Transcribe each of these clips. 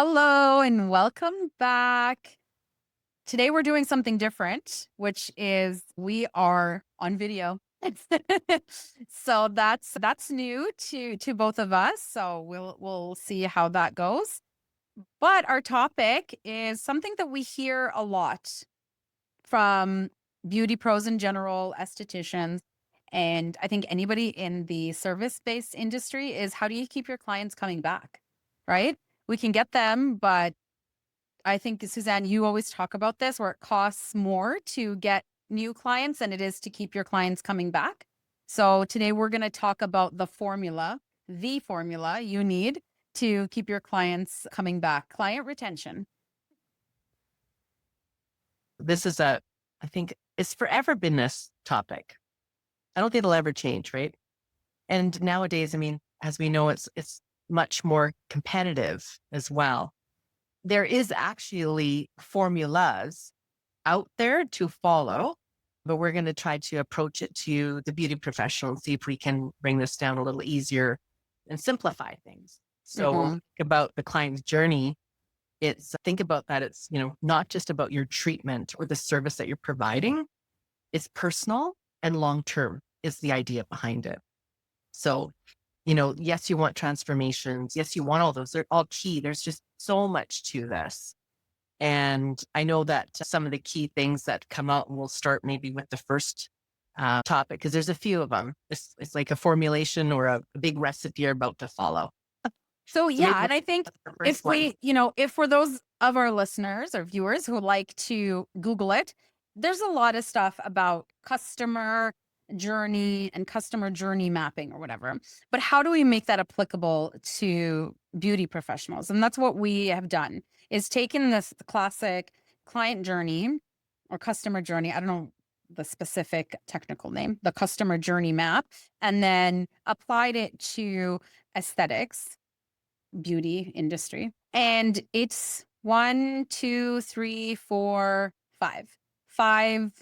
Hello and welcome back. Today we're doing something different, which is we are on video. So that's new to both of us. So we'll see how that goes. But our topic is something that we hear a lot from beauty pros in general, estheticians, and I think anybody in the service-based industry is how do you keep your clients coming back? Right? We can get them, but I think, Suzanne, you always talk about this where it costs more to get new clients than it is to keep your clients coming back. So today we're going to talk about the formula you need to keep your clients coming back, client retention. This is I think it's forever been this topic. I don't think it'll ever change, right? And nowadays, I mean, as we know, it's much more competitive as well. There is actually formulas out there to follow, but we're going to try to approach it to the beauty professional and see if we can bring this down a little easier and simplify things. So when we Mhm. think about the client's journey, think about that. It's, not just about your treatment or the service that you're providing. It's personal and long-term is the idea behind it. So, yes, you want transformations. Yes, you want all those. They're all key. There's just so much to this. And I know that some of the key things that come out, and we'll start maybe with the first topic, because there's a few of them. It's like a formulation or a big recipe you're about to follow. So So maybe yeah, and I think the first one. if for those of our listeners or viewers who like to Google it, there's a lot of stuff about customer journey and customer journey mapping or whatever. But how do we make that applicable to beauty professionals? And that's what we have done is taken this classic client journey or customer journey. I don't know the specific technical name, the customer journey map, and then applied it to aesthetics beauty industry. And it's one, two, three, four, five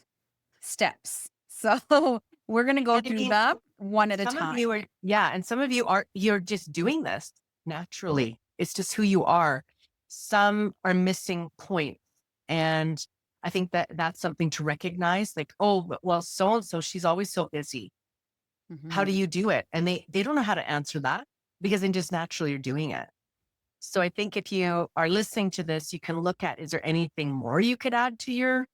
steps. So we're going to go And I through mean, them one at a some of time. you are, yeah, and some of you you're just doing this naturally. It's just who you are. Some are missing points. And I think that that's something to recognize like, oh, well, so and so, she's always so busy. How do Mhm. you do it? And they don't know how to answer that because they just naturally are doing it. So I think if you are listening to this, you can look at, is there anything more you could add to your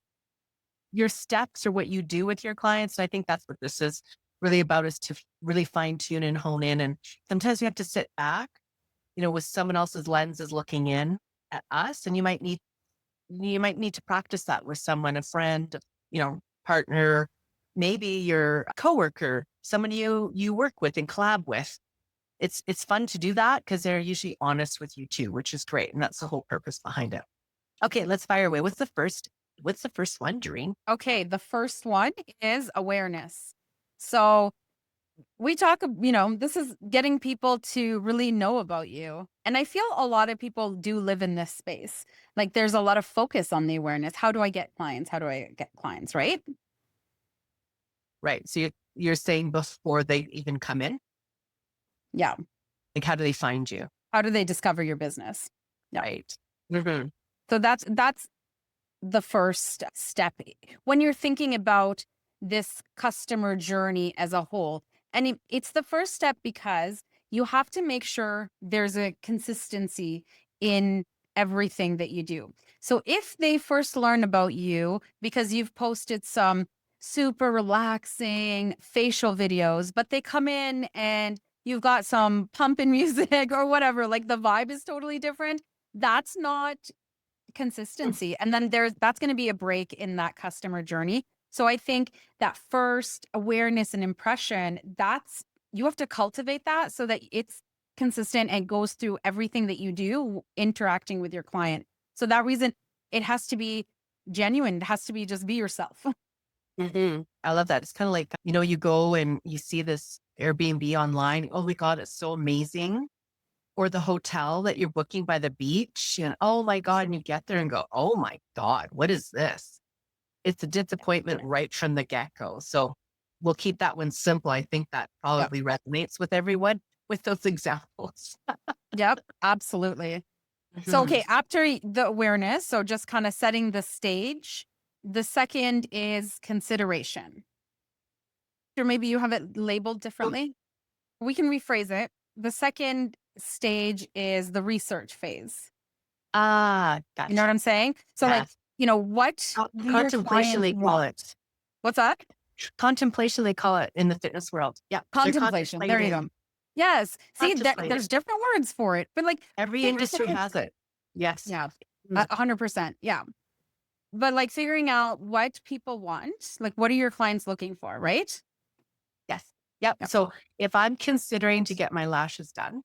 steps or what you do with your clients? And I think that's what this is really about, is to really fine tune and hone in. And sometimes we have to sit back, with someone else's lenses looking in at us. And you might need to practice that with someone, a friend, partner, maybe your coworker, someone you work with and collab with. It's fun to do that because they're usually honest with you too, which is great. And that's the whole purpose behind it. Okay, let's fire away. What's the first one, Darine? Okay, the first one is awareness. So we talk, this is getting people to really know about you. And I feel a lot of people do live in this space. Like there's a lot of focus on the awareness. How do I get clients? How do I get clients? Right? Right. So you're saying before they even come in, Yeah. like how do they find you? How do they discover your business? Yeah. Right. Mhm. So that's the first step when you're thinking about this customer journey as a whole. And it's the first step because you have to make sure there's a consistency in everything that you do. So if they first learn about you because you've posted some super relaxing facial videos, but they come in and you've got some pumping music or whatever, like the vibe is totally different. That's not consistency. And then that's going to be a break in that customer journey. So I think that first awareness and impression, that's you have to cultivate that so that it's consistent and goes through everything that you do interacting with your client. So that reason it has to be genuine. It has to be just be yourself. I love that. It's kind of like, you go and you see this Airbnb online. Oh my God, it's so amazing. Or the hotel that you're booking by the beach. And oh my God, and you get there and go, oh my God, what is this? It's a disappointment right from the get-go. So we'll keep that one simple. I think that Yep. probably resonates with everyone with those examples. Yep. Absolutely. So, Mhm. okay, after the awareness, so just kind of setting the stage, the second is consideration. Or maybe you have it labeled differently. We can rephrase it. The second stage is the research phase. Ah, You know what gotcha. I'm saying? So, like, Yes. what do your Contemplation, clients they call want? it. What's that? Contemplation, they call it in the fitness world. Yeah. They're Contemplation. There you go. contemplating. Yes. See, Contemplating. there's different words for it, but like, Every here's the industry thing. has it. Yes. Yeah, Mm. 100%. Yeah. But like figuring out what people want, like, what are your clients looking for, right? Yes. Yep. Yep. So if I'm considering to get my lashes done,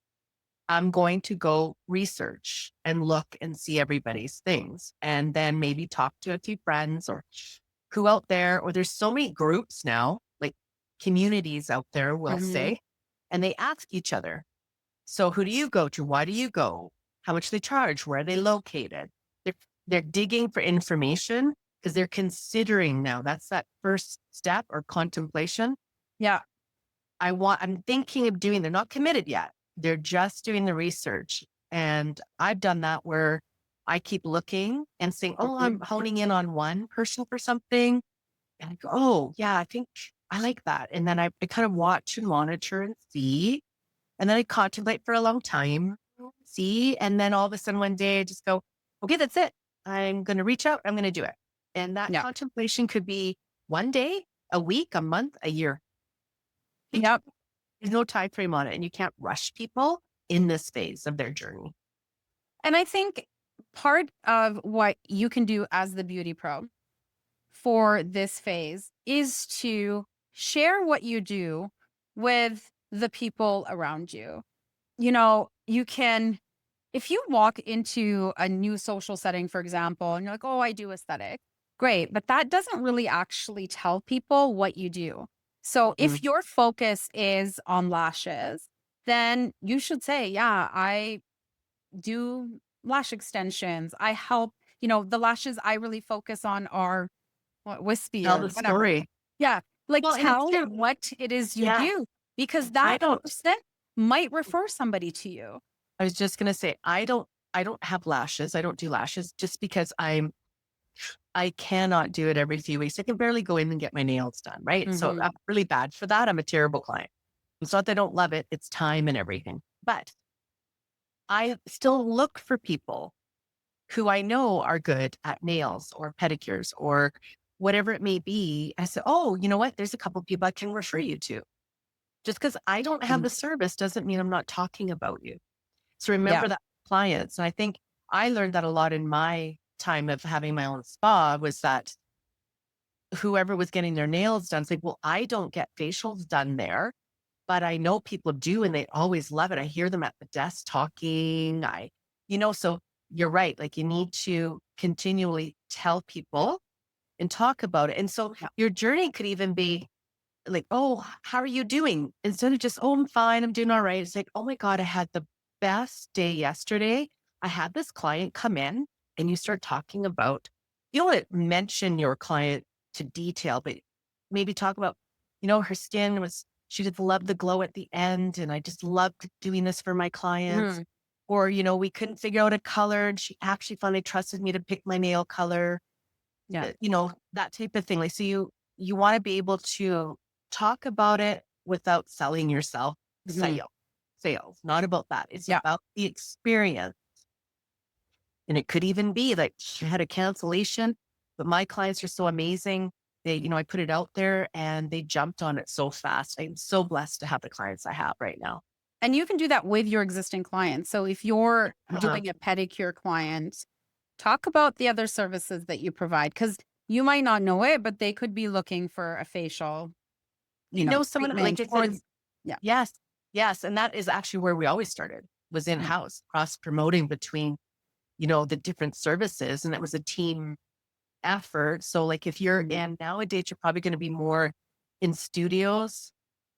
I'm going to go research and look and see everybody's things and then maybe talk to a few friends or who out there, or there's so many groups now, like communities out there, we'll Mhm. say, and they ask each other. So who do you go to? Why do you go? How much they charge? Where are they located? They're, they're digging for information because they're considering now. That's that first step or contemplation. Yeah. I'm thinking of doing, they're not committed yet. They're just doing the research. And I've done that where I keep looking and saying, oh, Mhm. I'm honing in on one person for something. And I go, oh, yeah, I think I like that. And then I kind of watch and monitor and see. And then I contemplate for a long time, see. And then all of a sudden one day I just go, okay, that's it. I'm going to reach out. I'm going to do it. And that Yeah. contemplation could be one day, a week, a month, a year. Yep. There's no time frame on it, and you can't rush people in this phase of their journey. And I think part of what you can do as the beauty pro for this phase is to share what you do with the people around you. You know, you can, if you walk into a new social setting, for example, and you're like, oh, I do aesthetic, great. But that doesn't really actually tell people what you do. So Mm. if your focus is on lashes, then you should say, yeah, I do lash extensions. I help, the lashes I really focus on are wispy Tell or the whatever. story. Yeah. Like Well, and it's tell true. what it is you Yes. do because I that don't person might refer somebody to you. I was just gonna say, I don't have lashes. I don't do lashes just because I cannot do it every few weeks. I can barely go in and get my nails done, right? So Hmm. I'm really bad for that. I'm a terrible client. It's not that I don't love it, it's time and everything. But I still look for people who I know are good at nails or pedicures or whatever it may be. I said, oh, you know what? There's a couple of people I can refer you to. Just because I don't have the service doesn't mean I'm not talking about you. So Yeah. remember that clients. And I think I learned that a lot in my time of having my own spa was that whoever was getting their nails done, it's like, well, I don't get facials done there, but I know people do and they always love it. I hear them at the desk talking. So you're right. Like you need to continually tell people and talk about it. And so your journey could even be like, oh, how are you doing? Instead of just, oh, I'm fine. I'm doing all right. It's like, oh my God, I had the best day yesterday. I had this client come in and you start talking about, you don't want to mention your client to detail, but maybe talk about, her skin was, she just loved the glow at the end. And I just loved doing this for my clients. Mhm. Or, we couldn't figure out a color and she actually finally trusted me to pick my nail color, Yeah. that type of thing. Like, so you want to be able to talk about it without selling yourself Mhm. sales, not about that. It's Yeah. about the experience. And it could even be like she had a cancellation, but my clients are so amazing. I put it out there and they jumped on it so fast. I'm so blessed to have the clients I have right now. And you can do that with your existing clients. So if you're Uh-huh. doing a pedicure client, talk about the other services that you provide because you might not know it, but they could be looking for a facial, You know, someone like treatment I said, or it's yeah. yes, yes. And that is actually where we always started was in Yeah. house, cross promoting between the different services. And it was a team effort. So like if you're Mhm. in nowadays, you're probably going to be more in studios.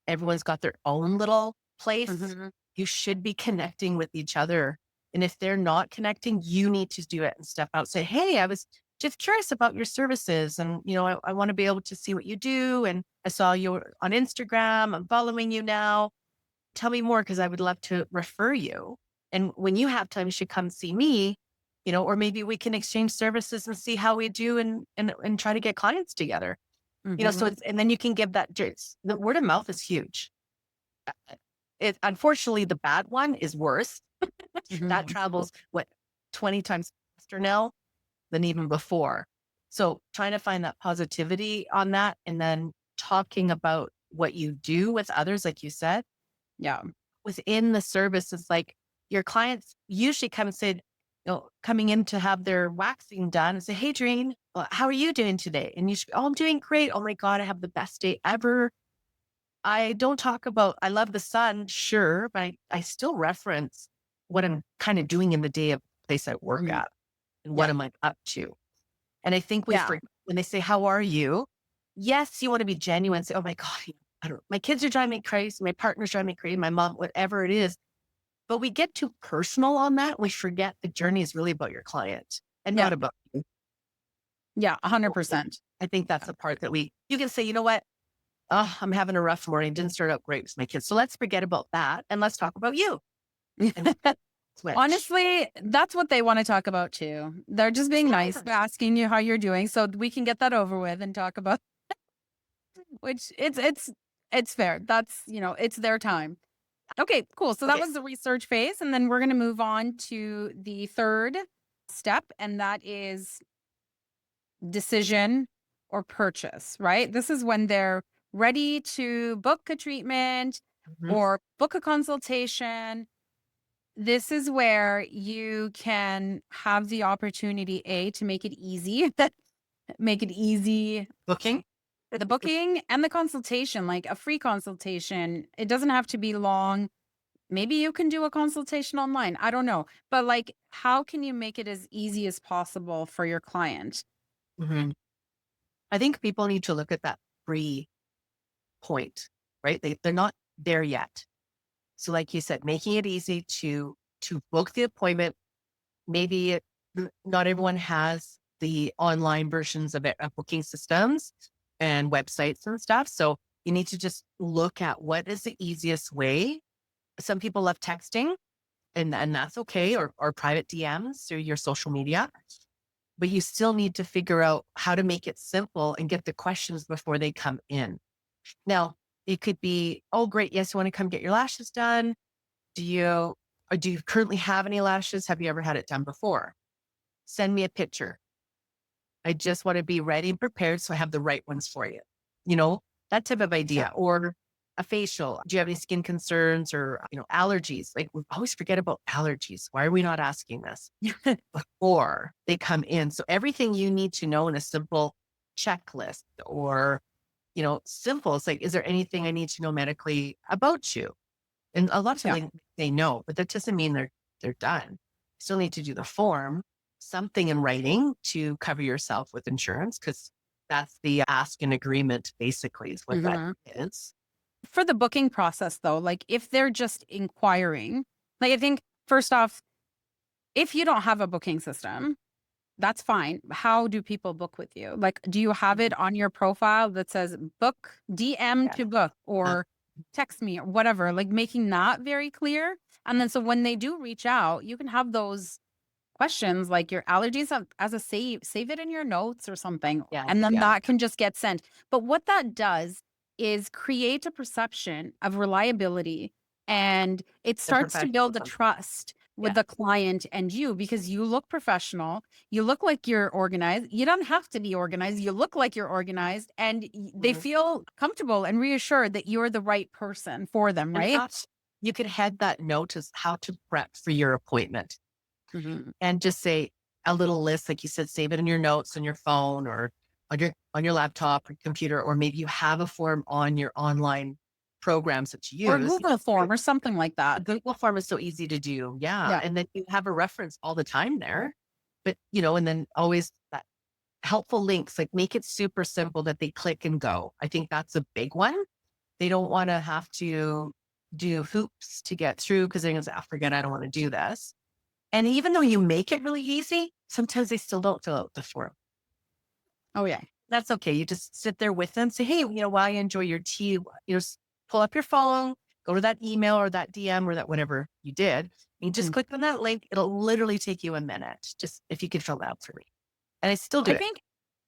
Everyone's got their own little place. Mhm. You should be connecting with each other. And if they're not connecting, you need to do it and step out. Say, hey, I was just curious about your services. And, I want to be able to see what you do. And I saw you on Instagram. I'm following you now. Tell me more because I would love to refer you. And when you have time, you should come see me, or maybe we can exchange services and see how we do and try to get clients together. So Mhm. it's, and then you can give that, the word of mouth is huge. It, unfortunately, the bad one is worse. That Mhm. travels, what, 20 times faster now than even before. So trying to find that positivity on that and then talking about what you do with others, like you said, Yeah. within the service is like your clients usually come and say, coming in to have their waxing done and say, "Hey, Darine, how are you doing today?" And you should, "Oh, I'm doing great. Oh my God, I have the best day ever." I don't talk about, I love the sun, sure, but I still reference what I'm kind of doing in the day of the place I work Mhm. at and what Yeah. am I up to. And I think Yeah. when they say, "How are you?" Yes, you want to be genuine. Say, "Oh my God, I don't know. My kids are driving me crazy. My partner's driving me crazy. My mom, whatever it is." But we get too personal on that. We forget the journey is really about your client and Yeah. not about you. Yeah. So 100%. I think that's the part that you can say, "You know what? Oh, I'm having a rough morning. Didn't start out great with my kids. So let's forget about that and let's talk about you." And switch. Honestly, that's what they wanna talk about too. They're just being nice, Yes. asking you how you're doing so we can get that over with and talk about which it's fair. That's, it's their time. Okay, cool. So that Okay. was the research phase, and then we're gonna move on to the third step, and that is decision or purchase, right? This is when they're ready to book a treatment Mhm. or book a consultation. This is where you can have the opportunity, A, to make it easy, make it easy, Booking. the booking and the consultation, like a free consultation. It doesn't have to be long. Maybe you can do a consultation online. I don't know. But like, how can you make it as easy as possible for your client? Mhm. I think people need to look at that free point, right? They're not there yet. So like you said, making it easy to book the appointment. Maybe not everyone has the online versions of it, of booking systems and websites and stuff. So you need to just look at what is the easiest way. Some people love texting and that's okay, or private DMs through your social media, but you still need to figure out how to make it simple and get the questions before they come in. Now, it could be, "Oh, great. Yes, you want to come get your lashes done. Do you, or do you currently have any lashes? Have you ever had it done before? Send me a picture. I just want to be ready and prepared so I have the right ones for you." You know, that type of Yeah. idea. Or a facial. Do you have any skin concerns or, allergies? Like we always forget about allergies. Why are we not asking this before they come in? So everything you need to know in a simple checklist or, simple. It's like, is there anything I need to know medically about you? And a lot of Yeah. times they know, but that doesn't mean they're done. You still need to do the form, something in writing to cover yourself with insurance, because that's the ask and agreement, basically, is what that Mhm. is. For the booking process, though, like if they're just inquiring, like I think first off, if you don't have a booking system, that's fine. How do people book with you? Like, do you have it Mhm. on your profile that says book, DM Yes. to book, Uh, or text me or whatever, like making that very clear. And then so when they do reach out, you can have those questions like your allergies as a save it in your notes or something. yes. And then Yeah. that can just get sent. But what that does is create a perception of reliability and it The starts to build a professionalism. trust with Yeah. the client and you because you look professional, you look like you're organized. You don't have to be organized. You look like you're organized and they Mhm. feel comfortable and reassured that you're the right person for them, And right? you could head that note as how to prep for your appointment Mhm. and just say a little list, like you said, save it in your notes on your phone or on your laptop or computer, or maybe you have a form on your online programs that you Or a use. Google form or something like A that. Google form is so easy to do. Yeah. Yeah. And then you have a reference all the time there. But, and then always that helpful links, like make it super simple that they click and go. I think that's a big one. They don't want to have to do hoops to get through because they're going to say, "I forget, I don't want to do this." And even though you make it really easy, sometimes they still don't fill out the form. Oh, yeah. That's okay. You just sit there with them, say, "Hey, while you enjoy your tea, pull up your phone, go to that email or that DM or that whatever you did. You just Mhm. click on that link. It'll literally take you a minute. Just if you could fill that out for me. And I still do I it. think,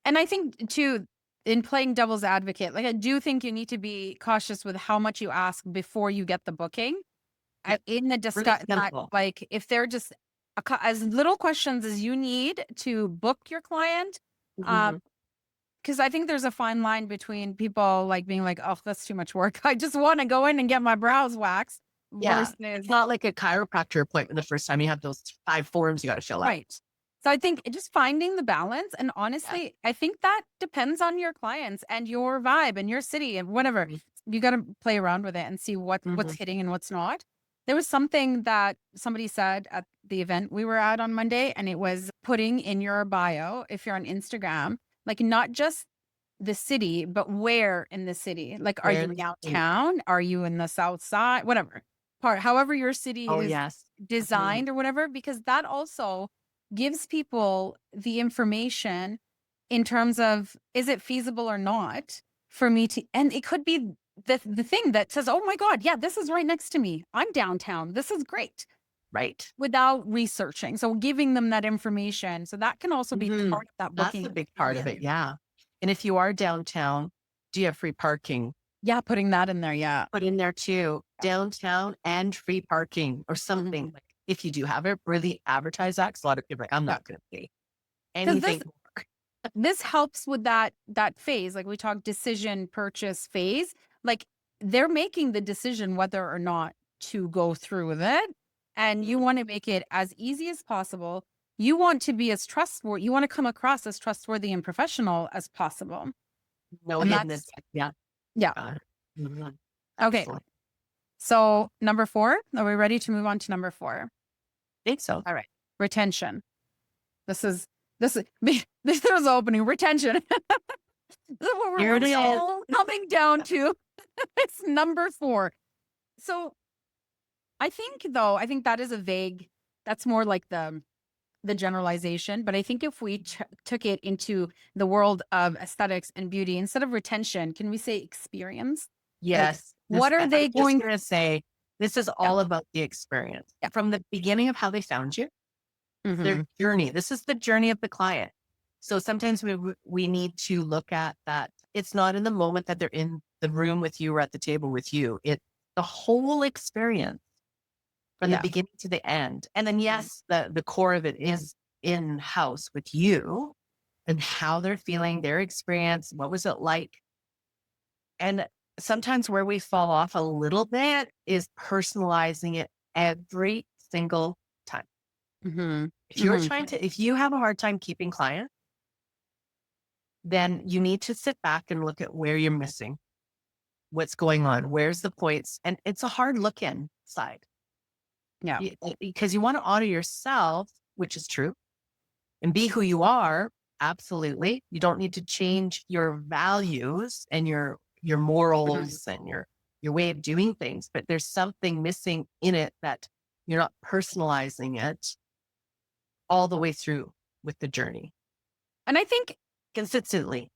and I think too, in playing devil's advocate, like I do think you need to be cautious with how much you ask before you get the booking. Yeah. In the Really discuss that, simple. like if they're just as little questions as you need to book your client, Mhm. because I think there's a fine line between people like being like, oh, that's too much work. I just want to go in and get my brows waxed Yeah. It's versus not like a chiropractor appointment the first time you have those 5 forms you got to fill out. right. So I think just finding the balance, and Yeah. honestly, I think that depends on your clients and your vibe and your city and whatever. Mhm. You got to play around with it and see what's Mhm. hitting and what's not. There was something that somebody said at the event we were at on Monday, and it was putting in your bio, if you're on Instagram, like not just the city, but where in the city. Like, are Where you the state. downtown? Are you in the south side? Whatever part, however your city Oh, is yes. Mhm. designed or whatever, because that also gives people the information in terms of, is it feasible or not for me to, and it could be the thing that says, oh my God, yeah, this is right next to me. I'm downtown. This is great, Right. without researching. So giving them that information. So that can also be Mhm. part of that That's booking a big part of it, experience. yeah. And if you are downtown, do you have free parking? Yeah, putting that in there. Yeah. Put in there too, downtown and free parking or something. Mhm. Like if you do have it, really advertise that 'cause a lot of people are like, I'm Yeah. not gonna pay Because anything more. this helps with that phase, like we talked decision purchase phase. Like they're making the decision whether or not to go through with it, and you want to make it as easy as possible. You want to be as trustworthy, you want to come across as trustworthy and professional as possible. No And hidden that's, attack. Yeah. yeah. Mhm. Okay, Excellent. so number 4, are we ready to move on to number 4? Think so. All right, retention. This is this was opening retention. This is what Here we're it is. all coming down to. It's number 4. So I think that is a vague, that's more like the generalization. But I think if we took it into the world of aesthetics and beauty, instead of retention, can we say experience? Like, Yes. what are I was they just going? gonna say, this is Yeah. all about the experience. Yeah. From the beginning of how they found you, their Hmm. journey. This is the journey of the client. So sometimes we need to look at that. It's not in the moment that they're in the room with you or at the table with you. It's the whole experience from the Yeah. beginning to the end. And then yes, the core of it is in house with you and how they're feeling, their experience, what was it like? And sometimes where we fall off a little bit is personalizing it every single time. Hmm. Hmm. If you have a hard time keeping clients, then you need to sit back and look at where you're missing, what's going on, where's the points. And it's a hard look inside Yeah. because you want to honor yourself, which is true, and be who you are. Absolutely. You don't need to change your values and your Mhm. morals and your way of doing things, but there's something missing in it that you're not personalizing it all the way through with the journey And I think consistently.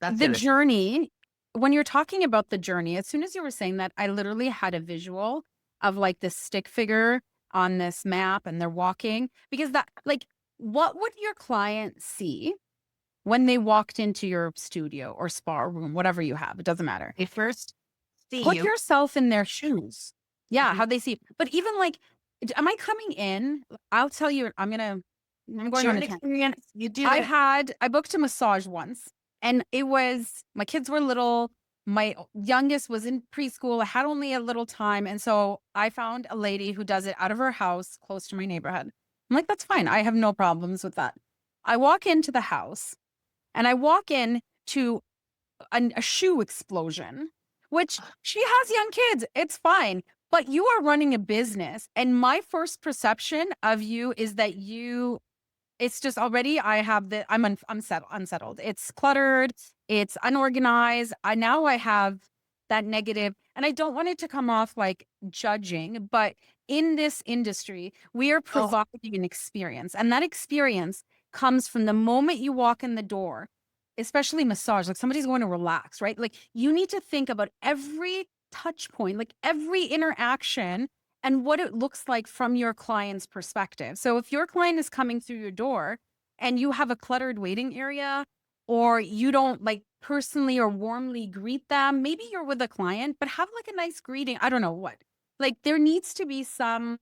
That's the it. journey, when you're talking about the journey, as soon as you were saying that, I literally had a visual of like this stick figure on this map and they're walking, because that, like, what would your client see when they walked into your studio or spa room, whatever you have? It doesn't matter. They first see Put you. yourself in their shoes. Yeah, Mhm. how they see. But even like, am I coming in? I'll tell you, I'm going Share on an a tangent. experience. You do it. I booked a massage once, and it was, my kids were little. My youngest was in preschool. I had only a little time. And so I found a lady who does it out of her house close to my neighborhood. I'm like, that's fine. I have no problems with that. I walk into the house and I walk in to a shoe explosion, which she has young kids. It's fine. But you are running a business. And my first perception of you is that it's just already, I have unsettled. It's cluttered. It's unorganized. I have that negative, and I don't want it to come off like judging, but in this industry, we are Oh, providing an experience, and that experience comes from the moment you walk in the door, especially massage, like somebody's going to relax, right? Like you need to think about every touch point, like every interaction and what it looks like from your client's perspective. So if your client is coming through your door and you have a cluttered waiting area, or you don't like personally or warmly greet them, maybe you're with a client, but have like a nice greeting. I don't know what. Like there needs to be some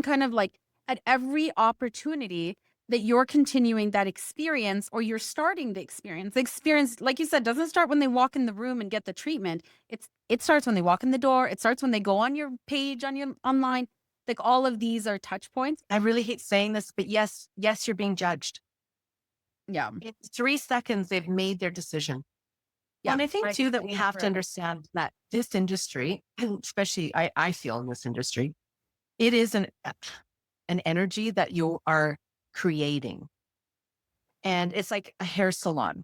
kind of like at every opportunity that you're continuing that experience or you're starting the experience. The experience, like you said, doesn't start when they walk in the room and get the treatment. It starts when they walk in the door. It starts when they go on your page on your online. Like all of these are touch points. I really hate saying this, but yes, you're being judged. Yeah. In 3 seconds, they've made their decision. Well, Yeah. and I think I too that we have to forever. understand that this industry, especially I feel in this industry, it is an energy that you are creating. And it's like a hair salon.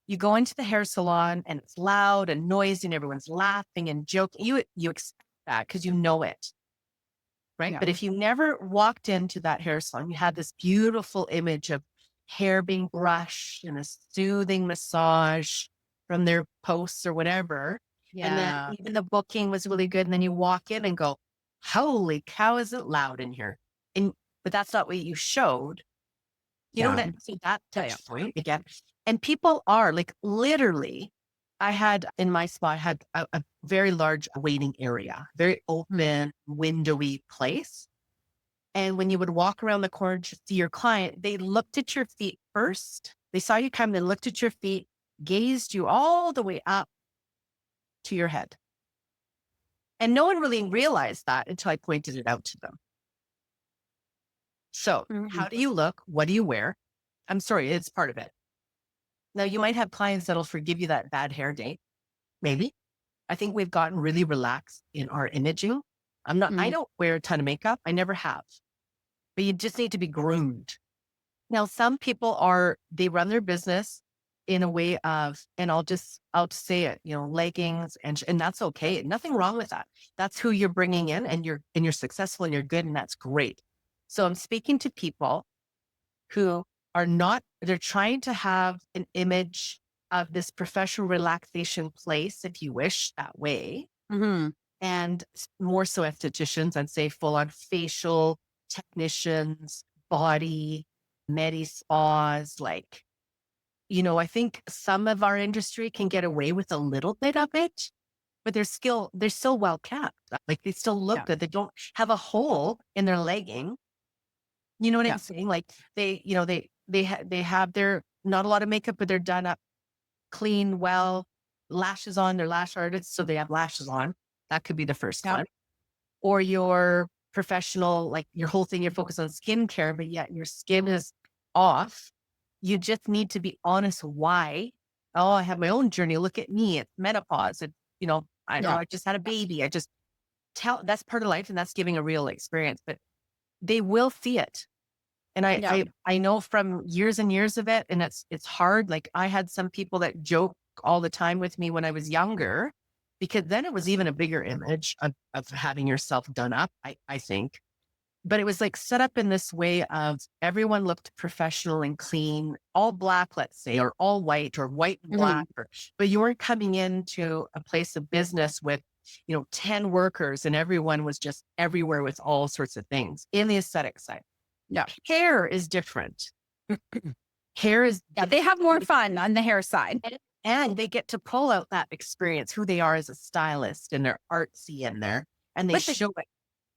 You go into the hair salon and it's loud and noisy and everyone's laughing and joking. You expect that because you know it, right? Yeah. But if you never walked into that hair salon, you had this beautiful image of hair being brushed and a soothing massage from their posts or whatever. And then Yeah. even the booking was really good. And then you walk in and go, holy cow, is it loud in here? And but that's not what you showed. You know Yeah. what I see that Yeah. Yeah. touch point again. And people are like literally, I had in my spa, I had a very large waiting area, very open, windowy place. And when you would walk around the corner to see your client, they looked at your feet first. They saw you come, they looked at your feet, gazed you all the way up to your head. And no one really realized that until I pointed it out to them. So, Mhm. how do you look? What do you wear? I'm sorry, it's part of it. Now, you might have clients that'll forgive you that bad hair day. Maybe. I think we've gotten really relaxed in our imaging. I Mhm. don't wear a ton of makeup. I never have, but you just need to be groomed. Now, some people they run their business in a way of, and I'll just say it, leggings and that's okay. Nothing wrong with that. That's who you're bringing in and you're successful and you're good and that's great. So I'm speaking to people who are not, they're trying to have an image of this professional relaxation place, if you wish, that way. Mhm. And more so estheticians, I'd say full on facial technicians, body, medi spas. Like, I think some of our industry can get away with a little bit of it, but they're still well kept. Like they still look Yeah. good. They don't have a hole in their legging. You know what Yeah. I'm saying? Like they have their not a lot of makeup, but they're done up clean, well, lashes on, they're lash artists, so they have lashes on. That could be the first Yeah. one. Or your professional, like your whole thing, you're focused on skincare, but yet your skin is off. You just need to be honest why. Oh, I have my own journey. Look at me. It's menopause. I don't know, Yeah. I just had a baby. I just that's part of life and that's giving a real experience, but they will see it. And Yeah. I know from years and years of it, and it's hard. Like I had some people that joke all the time with me when I was younger, because then it was even a bigger image of having yourself done up, I think. But it was like set up in this way of everyone looked professional and clean, all black, let's say, or all white or white and black, Mhm. but you weren't coming into a place of business with, 10 workers and everyone was just everywhere with all sorts of things in the aesthetic side. Yeah. Hair is different. Hair is Yeah. They have more fun on the hair side. and they get to pull out that experience, who they are as a stylist, and they're artsy in there, and they But the show it.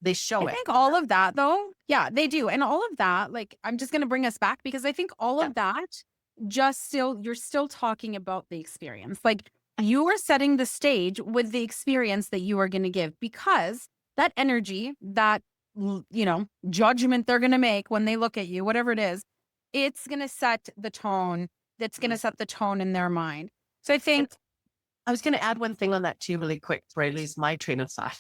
They I show it. think all of that though, yeah, they do. And all of that, like, I'm just going to bring us back because I think all Yeah. of that you're still talking about the experience. Like, you are setting the stage with the experience that you are going to give because that energy, judgment they're going to make when they look at you, whatever it is, it's going to set the tone. That's going to set the tone in their mind. So I And think, I was going to add one thing on that too, really quick, before I lose my train of thought.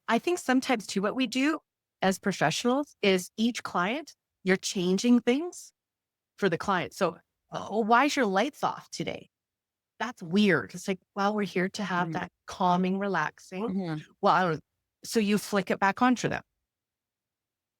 I think sometimes too, what we do as professionals is each client, you're changing things for the client. So, oh, why is your lights off today? That's weird. It's like, well, we're here to have Mhm. that calming, relaxing. Mhm. Well, so you flick it back onto them.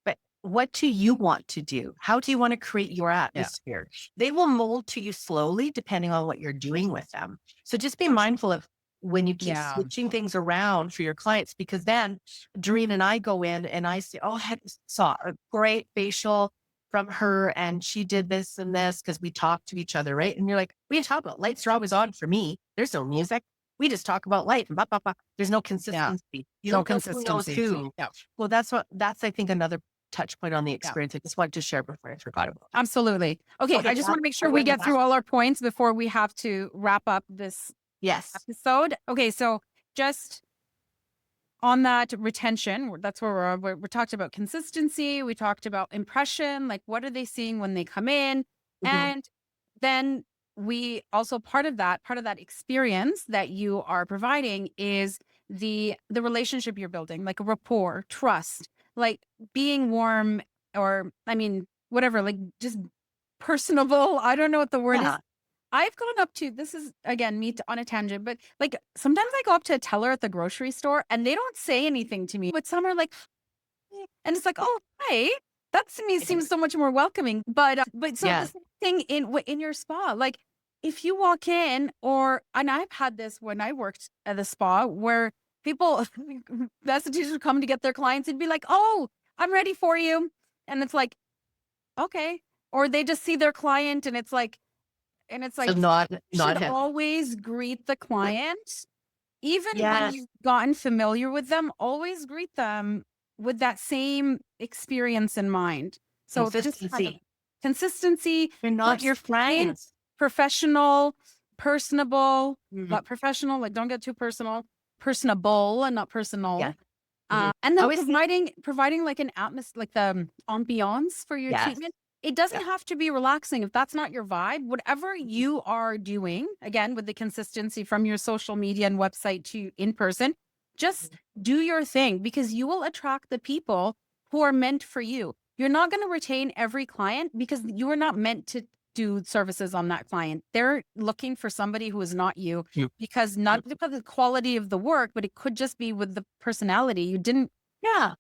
But what do you want to do? How do you want to create your Yeah. atmosphere? They will mold to you slowly depending on what you're doing with them. So just be mindful of when you keep Yeah. switching things around for your clients, because then Darine and I go in and I say, oh, I saw a great facial from her and she did this and this because we talk to each other, right? And you're like, we talk about lights are always on for me. There's no music. We just talk about light and blah, blah, blah. There's no Yeah. consistency. You No don't know who knows consistency. who. Yeah. Well, that's, I think, another touch point on the Yeah. experience. I just wanted to share before I forgot about it. Absolutely. Okay. Okay, I just want to make sure I we went get back. through all our points before we have to wrap up this Yes. episode. Okay. So just on that retention, that's where we talked about consistency. We talked about impression, like what are they seeing when they come in? Mhm. And then we also part of that experience that you are providing is the relationship you're building, like a rapport, trust, like being warm, or I mean, whatever, like just personable. I don't know what the word is. Yeah. I've gone up to, this is again me on a tangent, but like sometimes I go up to a teller at the grocery store and they don't say anything to me, but some are like, "Eh," and it's like, oh, hi. That to me seems so much more welcoming. But so the Yeah. same thing in your spa, like if you walk in, and I've had this when I worked at the spa where people, the estheticians would come to get their clients and be like, oh, I'm ready for you. And it's like, okay. Or they just see their client and it's So like, not you should him. always greet the client. Even when Yes. you've gotten familiar with them, always greet them with that same experience in mind. So just kind of Consistency. consistency, They're not your being friends. professional, personable, Mhm. but professional, like don't get too personal, personable and not Yeah. personal. Mhm. And I then always providing like an atmosphere, like the ambiance for your yes. treatment. It Yeah. doesn't have to be relaxing if that's not your vibe. Whatever you are doing, again, with the consistency from your social media and website to in person, just do your thing because you will attract the people who are meant for you. You're not going to retain every client because you are not meant to do services on that client. They're looking for somebody who is not you You. because not because of the quality of the work, but it could just be with the personality. You didn't, Yeah.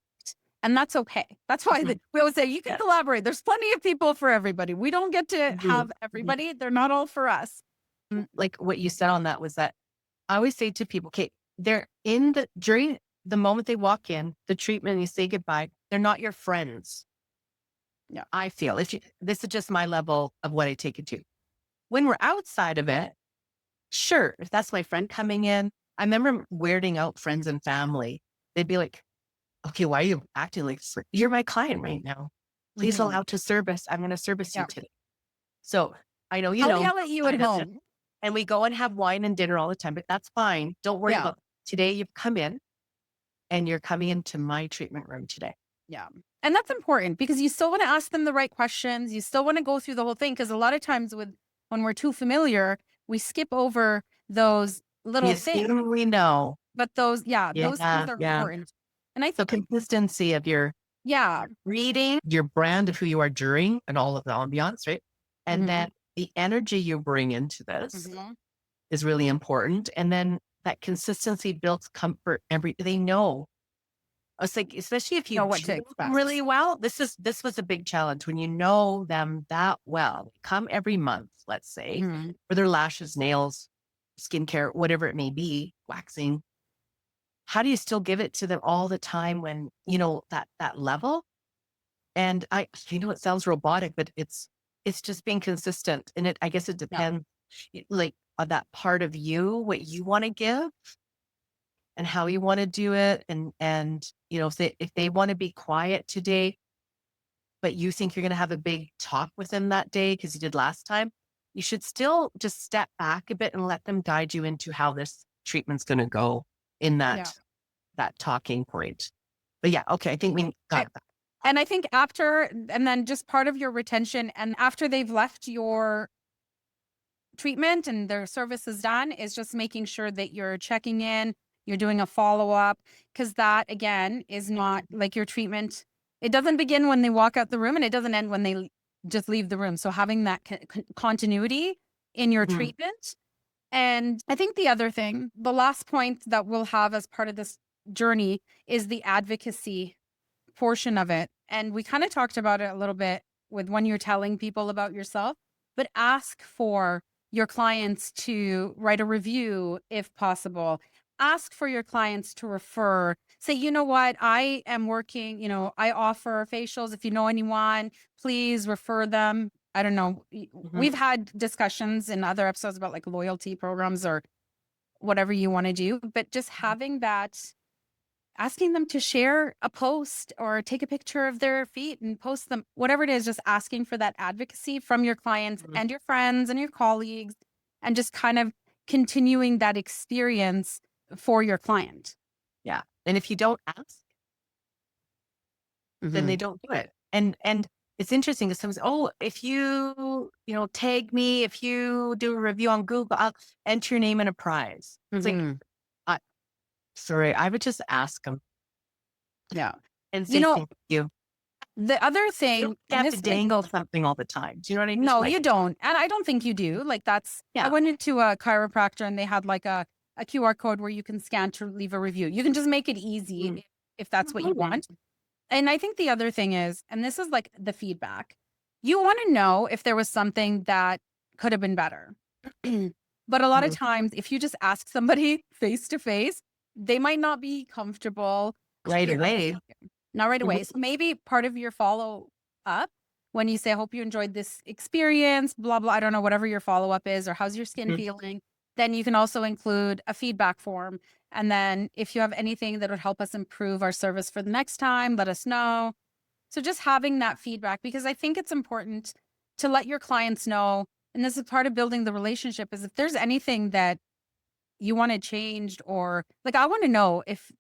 and that's okay. That's why Mhm. we always say you can Yeah. collaborate. There's plenty of people for everybody. We don't get to Mhm. have Mhm. everybody. They're not all for us. Like what you said on that was that I always say to people, okay, they're during the moment they walk in, the treatment, and you say goodbye, they're not your friends. Yeah. I feel this is just my level of what I take it to. When we're outside of it, sure, if that's my friend coming in, I remember weirding out friends and family. They'd be like, okay, why are you acting like this? You're my client right now. Please Mhm. allow to service. I'm going to service you Yeah. today. So I know you I'll know, yell at you I at understand. home. And we go and have wine and dinner all the time, but that's fine. Don't worry Yeah. about today. You've come in and you're coming into my treatment room today. Yeah. And that's important because you still want to ask them the right questions. You still want to go through the whole thing because a lot of times when we're too familiar, we skip over those little Yes, things. we know. But those things are Yeah. important. And I So think, consistency of your yeah. reading, your brand of who you are during and all of the ambiance, right? And Mhm. then the energy you bring into this Mhm. is really important. And then that consistency builds comfort. They know. I was like, especially if you Know what to know them expect. really well. This was a big challenge when you know them that well. They come every month, let's say, Mhm. for their lashes, nails, skincare, whatever it may be, waxing. How do you still give it to them all the time when you know that level? And it sounds robotic, but it's just being consistent. And I guess it Yeah. depends like on that part of you, what you want to give and how you want to do it. And if they want to be quiet today, but you think you're going to have a big talk with them that day because you did last time, you should still just step back a bit and let them guide you into how this treatment's going to go in Yeah. that talking point. But yeah, okay, I think we got that. And I think and then just part of your retention and after they've left your treatment and their service is done is just making sure that you're checking in, you're doing a follow up, because that again is not like your treatment. It doesn't begin when they walk out the room and it doesn't end when they just leave the room. So having that continuity in your Mhm. treatment. And I think the other thing, the last point that we'll have as part of this journey is the advocacy portion of it. And we kind of talked about it a little bit with when you're telling people about yourself, but ask for your clients to write a review if possible. Ask for your clients to refer. Say, you know what, I am working, I offer facials. If you know anyone, please refer them. I don't know. Mhm. We've had discussions in other episodes about like loyalty programs or whatever you want to do, but just having that, asking them to share a post or take a picture of their feet and post them, whatever it is, just asking for that advocacy from your clients Mhm. and your friends and your colleagues, and just kind of continuing that experience for your client. Yeah. And if you don't ask, then they Hmm. don't do it. And it's interesting because someone says, oh, if you tag me, if you do a review on Google, I'll enter your name in a prize. It's like, Hmm. I, sorry, I would just ask them Yeah. and You say know, thank you. the other You don't thing, and have to this might, dangle something all the time. Do you know what I mean? no, Like, you don't. And I don't think you do. Like I yeah. went into a chiropractor and they had like a QR code where you can scan to leave a review. You can just make it easy Mm. if that's what you want. And I think the other thing is, and this is like the feedback, you want to know if there was something that could have been better. But a lot of Mhm. times, if you just ask somebody face to face, they might not be comfortable Right away. not right Mhm. away. So maybe part of your follow up when you say, I hope you enjoyed this experience, blah, blah, I don't know, whatever your follow up is, or how's your skin Mhm. feeling, then you can also include a feedback form. And then if you have anything that would help us improve our service for the next time, let us know. So just having that feedback, because I think it's important to let your clients know. And this is part of building the relationship, is if there's anything that you wanted changed, or like, I want to know if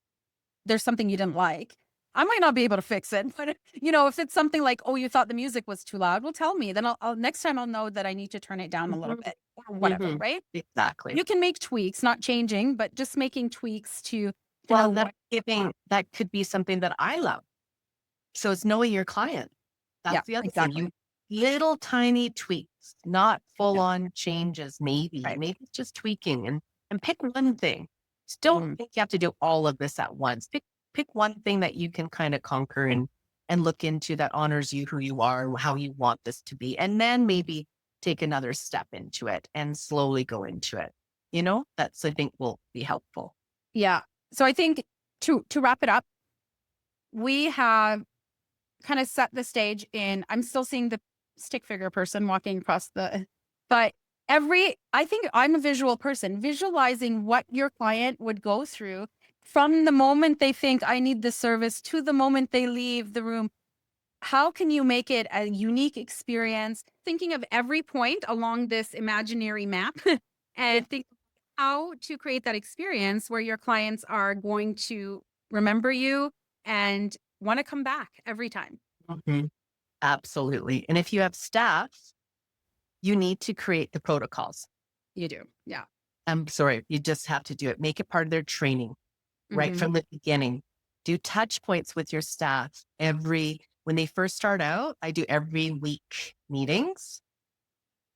there's something you didn't like. I might not be able to fix it, but if it's something like, oh, you thought the music was too loud, well, tell me. Then I'll next time I'll know that I need to turn it down a little Mhm. bit or whatever, Mhm. right? Exactly. You can make tweaks, not changing, but just making tweaks to Well, know what. that could be something that I love. So it's knowing your client. Yeah, That's the other thing. exactly. You little tiny tweaks, not full Yeah, on changes, maybe. right. Maybe it's just tweaking and pick one thing. Just don't Mhm. think you have to do all of this at once. Pick one thing that you can kind of conquer and look into that honors you, who you are, how you want this to be. And then maybe take another step into it and slowly go into it. That's I think will be helpful. Yeah. So I think to wrap it up, we have kind of set the stage in. I'm still seeing the stick figure person walking across but I think I'm a visual person, visualizing what your client would go through from the moment they think I need this service to the moment they leave the room. How can you make it a unique experience? Thinking of every point along this imaginary map Yeah. and think how to create that experience where your clients are going to remember you and want to come back every time. Mhm. Absolutely. And if you have staff, you need to create the protocols. You do. Yeah. I'm sorry, you just have to do it. Make it part of their training right Hmm. from the beginning. Do touch points with your staff when they first start out. I do every week meetings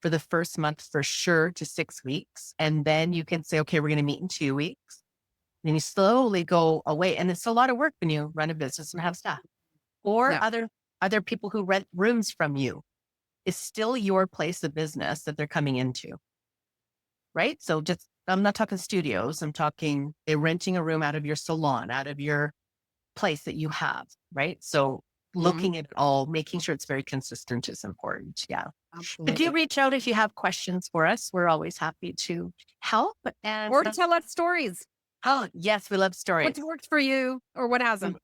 for the first month for sure to 6 weeks. And then you can say, okay, we're going to meet in 2 weeks. Then you slowly go away. And it's a lot of work when you run a business and have staff or Yeah. other people who rent rooms from you. It's still your place of business that they're coming into. Right. So I'm not talking studios. I'm talking they're renting a room out of your salon, out of your place that you have. Right. So Mhm. looking at it all, making sure it's very consistent is important. Yeah. But do Absolutely. reach out if you have questions for us. We're always happy to help. And Or to tell us stories. oh, yes, we love What's stories. worked for you or what Mm, hasn't.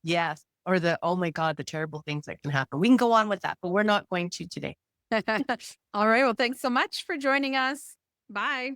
yes. Or oh my God, the terrible things that can happen. We can go on with that, but we're not going to today. All right. Well, thanks so much for joining us. Bye.